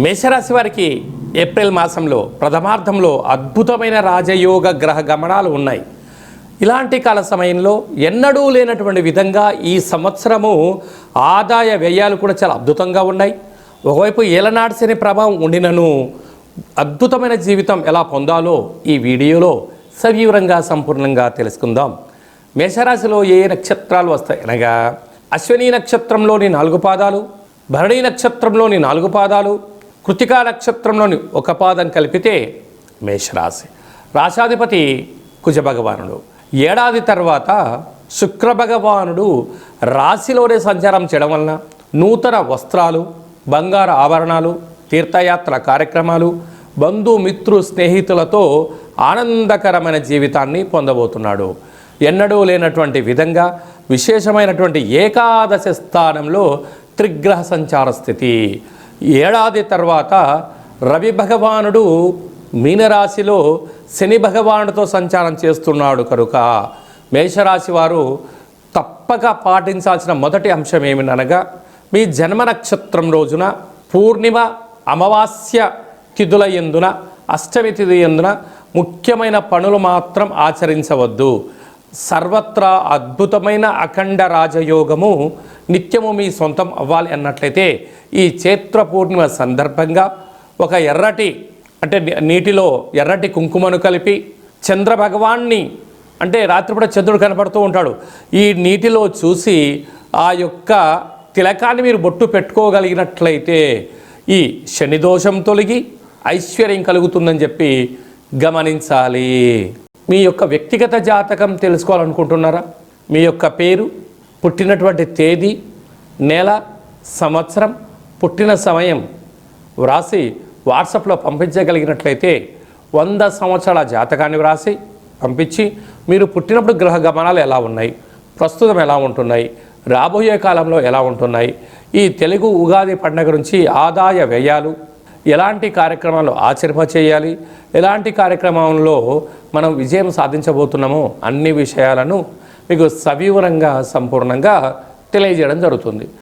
మేషరాశి వారికి ఏప్రిల్ మాసంలో ప్రథమార్థంలో అద్భుతమైన రాజయోగ గ్రహ గమనాలు ఉన్నాయి. ఇలాంటి కాల సమయంలో ఎన్నడూ లేనటువంటి విధంగా ఈ సంవత్సరము ఆదాయ వ్యయాలు కూడా చాలా అద్భుతంగా ఉన్నాయి. ఒకవైపు ఏలనాటి శని ప్రభావం ఉండినను అద్భుతమైన జీవితం ఎలా పొందాలో ఈ వీడియోలో సవివరంగా సంపూర్ణంగా తెలుసుకుందాం. మేషరాశిలో ఏ నక్షత్రాలు వస్తాయి అనగా అశ్విని నక్షత్రంలోని 4 పాదాలు, భరణి నక్షత్రంలోని 4 పాదాలు, కృతికా నక్షత్రంలోని 1 పాదం కలిపితే మేషరాశి. రాశాధిపతి కుజ భగవానుడు. ఏడాది తర్వాత శుక్ర భగవానుడు రాశిలోనే సంచారం చేయడం వలన నూతన వస్త్రాలు, బంగారు ఆభరణాలు, తీర్థయాత్ర కార్యక్రమాలు, బంధుమిత్రు స్నేహితులతో ఆనందకరమైన జీవితాన్ని పొందబోతున్నాడు. ఎన్నడూ లేనటువంటి విధంగా విశేషమైనటువంటి ఏకాదశి స్థానంలో త్రిగ్రహ సంచార స్థితి. ఏడాది తర్వాత రవి భగవానుడు మీనరాశిలో శని భగవానుడితో సంచారం చేస్తున్నాడు కనుక మేషరాశి వారు తప్పక పాటించాల్సిన మొదటి అంశం ఏమిటనగా మీ జన్మ నక్షత్రం రోజున పూర్ణిమ, అమావాస్య తిథుల యందున, అష్టమి తిథి యందున ముఖ్యమైన పనులు మాత్రం ఆచరించవద్దు. సర్వత్రా అద్భుతమైన అఖండ రాజయోగము నిత్యము మీ సొంతం అవ్వాలి అన్నట్లయితే ఈ చైత్ర పూర్ణిమ సందర్భంగా ఒక ఎర్రటి అంటే నీటిలో ఎర్రటి కుంకుమను కలిపి చంద్ర భగవాన్ని అంటే రాత్రిపూట చంద్రుడు కనపడుతూ ఉంటాడు, ఈ నీటిలో చూసి ఆ యొక్క తిలకాన్ని మీరు బొట్టు పెట్టుకోగలిగినట్లయితే ఈ శని దోషం తొలగి ఐశ్వర్యం కలుగుతుందని చెప్పి గమనించాలి. మీ యొక్క వ్యక్తిగత జాతకం తెలుసుకోవాలనుకుంటున్నారా? మీ యొక్క పేరు, పుట్టినటువంటి తేదీ, నెల, సంవత్సరం, పుట్టిన సమయం వ్రాసి వాట్సాప్లో పంపించగలిగినట్లయితే 100 సంవత్సరాల జాతకాన్ని వ్రాసి పంపించి మీరు పుట్టినప్పుడు గ్రహ గమనాలు ఎలా ఉన్నాయి, ప్రస్తుతం ఎలా ఉంటున్నాయి, రాబోయే కాలంలో ఎలా ఉంటున్నాయి, ఈ తెలుగు ఉగాది పండుగ నుంచి ఆదాయ వ్యయాలు, ఎలాంటి కార్యక్రమాలు ఆచరింపచేయాలి, ఎలాంటి కార్యక్రమంలో మనం విజయం సాధించబోతున్నామో అన్ని విషయాలను మీకు సవివరంగా సంపూర్ణంగా తెలియజేయడం జరుగుతుంది.